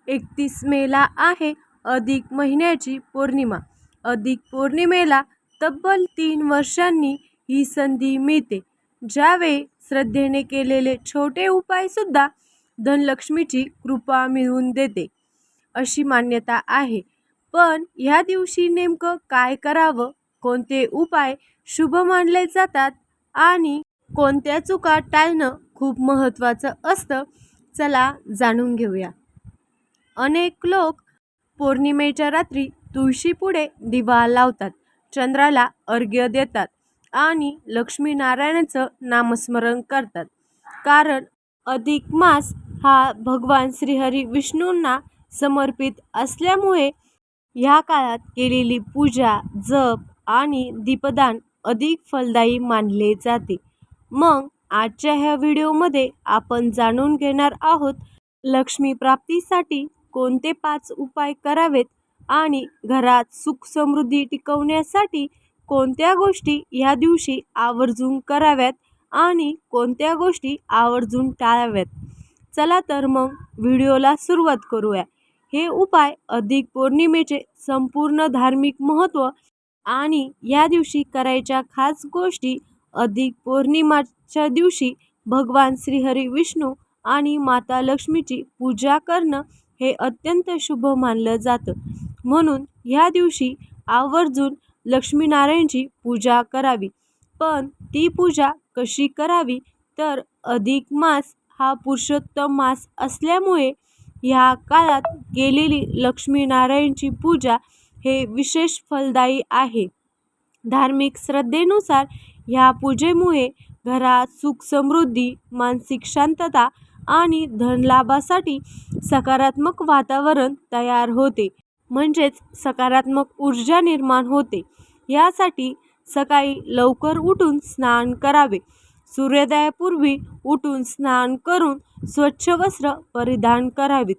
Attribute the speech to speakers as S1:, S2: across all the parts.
S1: 31 मेला आहे अधिक महिन्याची पौर्णिमा. अधिक पौर्णिमेला तब्बल 3 वर्षांनी ही संधी मिळते, ज्यावेळी श्रद्धेने केलेले छोटे उपाय सुद्धा धनलक्ष्मीची कृपा मिळवून देते, अशी मान्यता आहे. पण ह्या दिवशी नेमकं काय करावं, कोणते उपाय शुभ मानले जातात आणि कोणत्या चुका टाळणं खूप महत्त्वाचं असतं, चला जाणून घेऊया. अनेक लोक पौर्णिमेच्या रात्री तुळशीपुढे दिवा लावतात, चंद्राला अर्घ्य देतात आणि लक्ष्मीनारायणाचं नामस्मरण करतात. कारण अधिक मास हा भगवान श्रीहरी विष्णूंना समर्पित असल्यामुळे ह्या काळात केलेली पूजा, जप आणि दीपदान अधिक फलदायी मानले जाते. मग आजच्या ह्या व्हिडिओमध्ये आपण जाणून घेणार आहोत लक्ष्मी प्राप्तीसाठी कोणते 5 उपाय करावेत आणि घरात सुख समृद्धी टिकवण्यासाठी कोणत्या गोष्टी ह्या दिवशी आवर्जून कराव्यात आणि कोणत्या गोष्टी आवर्जून टाळाव्यात. चला तर मग व्हिडिओला सुरुवात करूया. हे उपाय अधिक पौर्णिमेचे संपूर्ण धार्मिक महत्त्व आणि या दिवशी करायच्या खास गोष्टी. अधिक पौर्णिमाच्या दिवशी भगवान श्रीहरी विष्णू आणि माता लक्ष्मीची पूजा करणं हे अत्यंत शुभ मानलं जातं. म्हणून ह्या दिवशी आवर्जून लक्ष्मीनारायणची पूजा करावी. पण ती पूजा कशी करावी, तर अधिक मास हा पुरुषोत्तम मास असल्यामुळे ह्या काळात केलेली लक्ष्मीनारायणची पूजा हे विशेष फलदायी आहे. धार्मिक श्रद्धेनुसार ह्या पूजेमुळे घरात सुख समृद्धी, मानसिक शांतता आणि धनलाभासाठी सकारात्मक वातावरण तयार होते, म्हणजेच सकारात्मक ऊर्जा निर्माण होते. यासाठी सकाळी लवकर उठून स्नान करावे. सूर्योदयापूर्वी उठून स्नान करून स्वच्छ वस्त्र परिधान करावीत.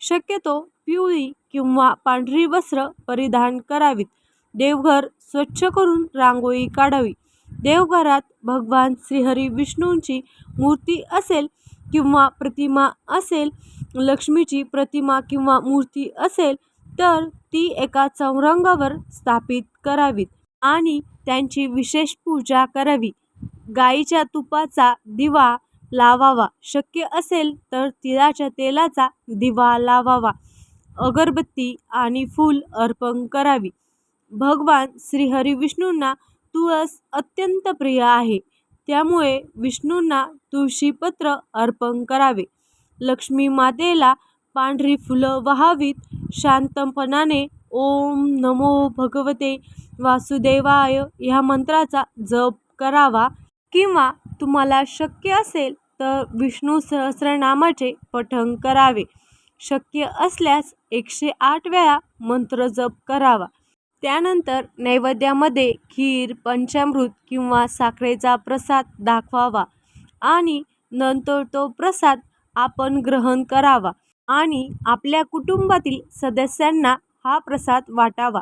S1: शक्यतो पिवळी किंवा पांढरी वस्त्र परिधान करावीत. देवघर स्वच्छ करून रांगोळी काढावी. देवघरात भगवान श्रीहरी विष्णूंची मूर्ती असेल किंवा प्रतिमा असेल, लक्ष्मीची प्रतिमा किंवा मूर्ती असेल तर ती एका चौरंगावर स्थापित करावीत आणि त्यांची विशेष पूजा करावी. गाईच्या तुपाचा दिवा लावावा. शक्य असेल तर तिळाच्या तेलाचा दिवा लावावा. अगरबत्ती आणि फूल अर्पण करावी. भगवान श्रीहरी विष्णूंना तुळस अत्यंत प्रिय आहे, त्यामुळे विष्णूंना तुळशीपत्र अर्पण करावे. लक्ष्मी मातेला पांढरी फुलं वाहावीत. शांतपणाने ओम नमो भगवते वासुदेवाय ह्या मंत्राचा जप करावा किंवा तुम्हाला शक्य असेल तर विष्णू सहस्रनामाचे पठण करावे. शक्य असल्यास 108 वेळा मंत्र जप करावा. त्यानंतर नैवेद्यामध्ये खीर, पंचामृत किंवा साखरेचा प्रसाद दाखवावा आणि नंतर तो प्रसाद आपण ग्रहण करावा आणि आपल्या कुटुंबातील सदस्यांना हा प्रसाद वाटावा.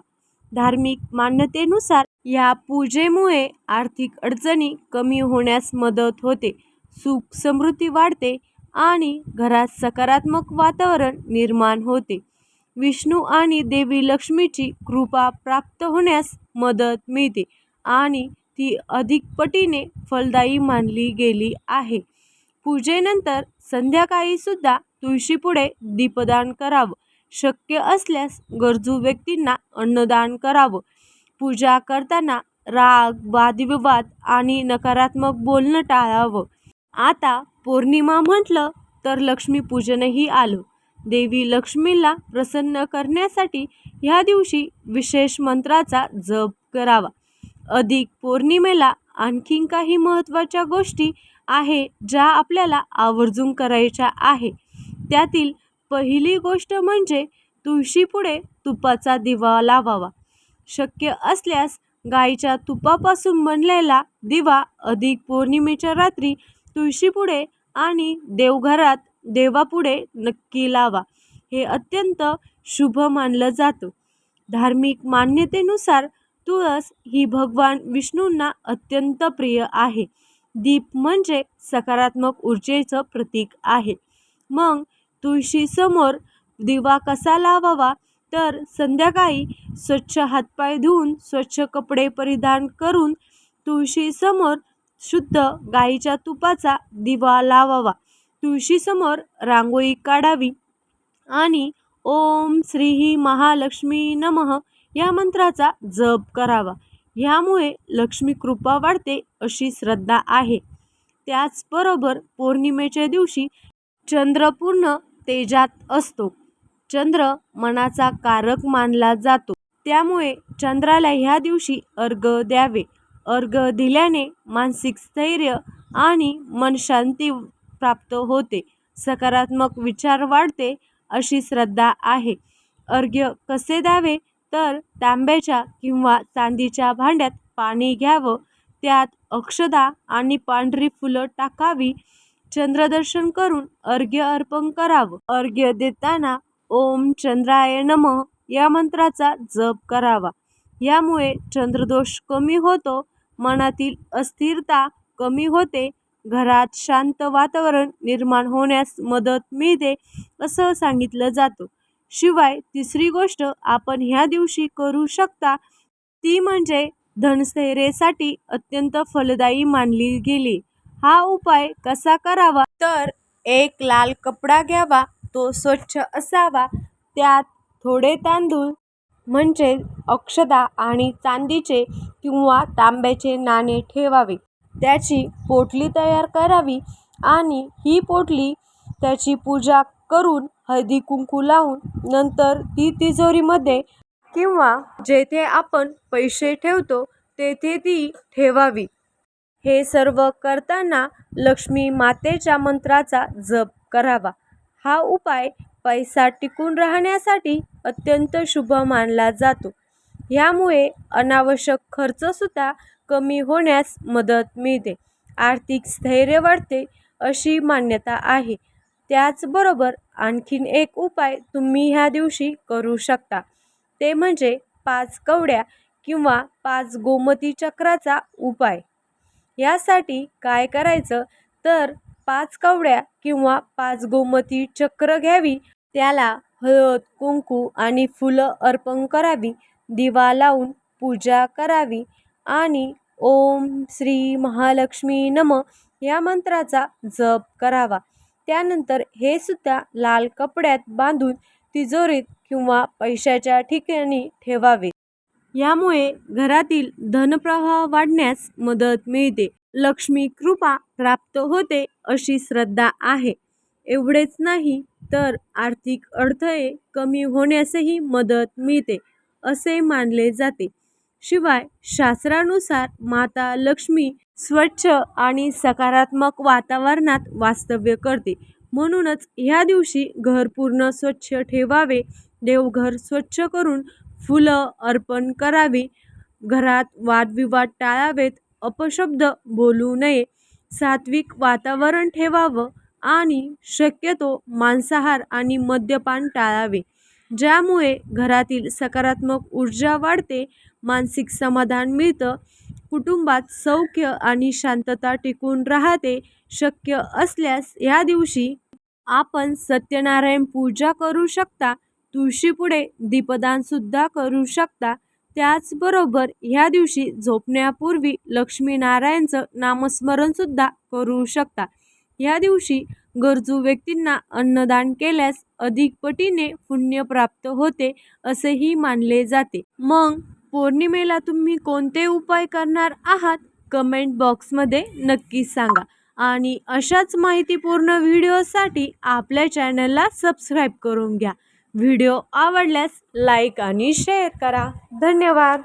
S1: धार्मिक मान्यतेनुसार या पूजेमुळे आर्थिक अडचणी कमी होण्यास मदत होते, सुख समृद्धी वाढते आणि घरात सकारात्मक वातावरण निर्माण होते. विष्णू आणि देवी लक्ष्मीची कृपा प्राप्त होण्यास मदत मिळते आणि ती अधिक पटीने फलदायी मानली गेली आहे. पूजेनंतर संध्याकाळी सुद्धा तुळशीपुढे दीपदान करावं. शक्य असल्यास गरजू व्यक्तींना अन्नदान करावं. पूजा करताना राग, वादविवाद आणि नकारात्मक बोलणं टाळावं. आता पौर्णिमा म्हटलं तर लक्ष्मीपूजनही आलं. देवी लक्ष्मीला प्रसन्न करण्यासाठी ह्या दिवशी विशेष मंत्राचा जप करावा. अधिक पौर्णिमेला आणखीन काही महत्त्वाच्या गोष्टी आहे ज्या आपल्याला आवर्जून करायच्या आहे. त्यातील पहिली गोष्ट म्हणजे तुळशीपुढे तुपाचा दिवा लावावा. शक्य असल्यास गाईच्या तुपापासून बनलेला दिवा अधिक पौर्णिमेच्या रात्री तुळशीपुढे आणि देवघरात देवापुढे नक्की लावा. हे अत्यंत शुभ मानलं जातं. धार्मिक मान्यतेनुसार तुळस ही भगवान विष्णूंना अत्यंत प्रिय आहे. दीप म्हणजे सकारात्मक ऊर्जेचं प्रतीक आहे. मग तुळशीसमोर दिवा कसा लावावा, तर संध्याकाळी स्वच्छ हातपाय धुवून स्वच्छ कपडे परिधान करून तुळशीसमोर शुद्ध गाईच्या तुपाचा दिवा लावावा. तुळशीसमोर रांगोळी काढावी आणि ओम श्री महालक्ष्मी नमः या मंत्राचा जप करावा. ह्यामुळे लक्ष्मी कृपा वाढते अशी श्रद्धा आहे. त्याचबरोबर पौर्णिमेच्या दिवशी चंद्र पूर्ण तेजात असतो. चंद्र मनाचा कारक मानला जातो. त्यामुळे चंद्राला ह्या दिवशी अर्घ्य द्यावे. अर्घ्य दिल्याने मानसिक स्थैर्य आणि मनशांती प्राप्त होते. सकारात्मक विचार वाढते अशी श्रद्धा आहे. अर्घ्य कसे द्यावे, तर तांब्याच्या किंवा चांदीच्या भांड्यात पाणी घ्यावं. त्यात अक्षता आणि पांढरी फुलं टाकावी. चंद्रदर्शन करून अर्घ्य अर्पण करावं. अर्घ्य देताना ओम चंद्राय नमः या मंत्राचा जप करावा. यामुळे चंद्रदोष कमी होतो, मनातील अस्थिरता कमी होते, घरात शांत वातावरण निर्माण होण्यास मदत मिळते असं सांगितलं जातं. शिवाय तिसरी गोष्ट आपण ह्या दिवशी करू शकता ती म्हणजे धनस्थैर्यासाठी अत्यंत फलदायी मानली गेली. हा उपाय कसा करावा, तर एक लाल कपडा घ्यावा. तो स्वच्छ असावा. त्यात थोडे तांदूळ म्हणजे अक्षता आणि चांदीचे किंवा तांब्याचे नाणे ठेवावे. त्याची पोटली तयार करावी आणि ही पोटली त्याची पूजा करून हळदी कुंकू लावून नंतर ती तिजोरीमध्ये किंवा जेथे आपण पैसे ठेवतो तेथे ती ठेवावी. हे सर्व करताना लक्ष्मी मातेच्या मंत्राचा जप करावा. हा उपाय पैसा टिकून राहण्यासाठी अत्यंत शुभ मानला जातो. यामुळे अनावश्यक खर्चसुद्धा कमी होण्यास मदत मिळते. आर्थिक स्थैर्य वाढते अशी मान्यता आहे. त्याचबरोबर आणखीन एक उपाय तुम्ही ह्या दिवशी करू शकता. ते म्हणजे 5 कवड्या किंवा 5 गोमती चक्राचा उपाय. यासाठी काय करायचं, तर 5 कवड्या किंवा 5 गोमती चक्र घ्यावी. त्याला हळद कुंकू आणि फुलं अर्पण करावी. दिवा लावून पूजा करावी आणि ओम श्री महालक्ष्मी नमः या मंत्राचा जप करावा. त्यानंतर हे सुद्धा लाल कपड्यात बांधून तिजोरीत किंवा पैशाच्या ठिकाणी ठेवावे. यामुळे घरातील धनप्रवाह वाढण्यास मदत मिळते. लक्ष्मी कृपा प्राप्त होते अशी श्रद्धा आहे. एवढेच नाही तर आर्थिक अडथळे कमी होण्यासही मदत मिळते असे मानले जाते. शिवाय शास्त्रानुसार माता लक्ष्मी स्वच्छ आणि सकारात्मक वातावरणात वास्तव्य करते. म्हणूनच ह्या दिवशी घर पूर्ण स्वच्छ ठेवावे. देवघर स्वच्छ करून फुलं अर्पण करावी. घरात वादविवाद टाळावेत. अपशब्द बोलू नये. सात्विक वातावरण ठेवावं आणि शक्यतो मांसाहार आणि मद्यपान टाळावे. ज्यामुळे घरातील सकारात्मक ऊर्जा वाढते, मानसिक समाधान मिळतं, कुटुंबात सौख्य आणि शांतता टिकून राहते. शक्य असल्यास या दिवशी आपण सत्यनारायण पूजा करू शकता. तुळशीपुढे दीपदान सुद्धा करू शकता. त्याचबरोबर ह्या दिवशी झोपण्यापूर्वी लक्ष्मीनारायणचं नामस्मरण सुद्धा करू शकता. ह्या दिवशी गरजू व्यक्तींना अन्नदान केल्यास अधिक पटीने पुण्य प्राप्त होते असेही मानले जाते. मग पौर्णिमेला तुम्ही कोणते उपाय करणार आहात, कमेंट बॉक्समध्ये नक्की सांगा. आणि अशाच माहितीपूर्ण व्हिडिओसाठी आपल्या चॅनलला सबस्क्राईब करून घ्या. व्हिडिओ आवडल्यास लाईक आणि शेअर करा. धन्यवाद.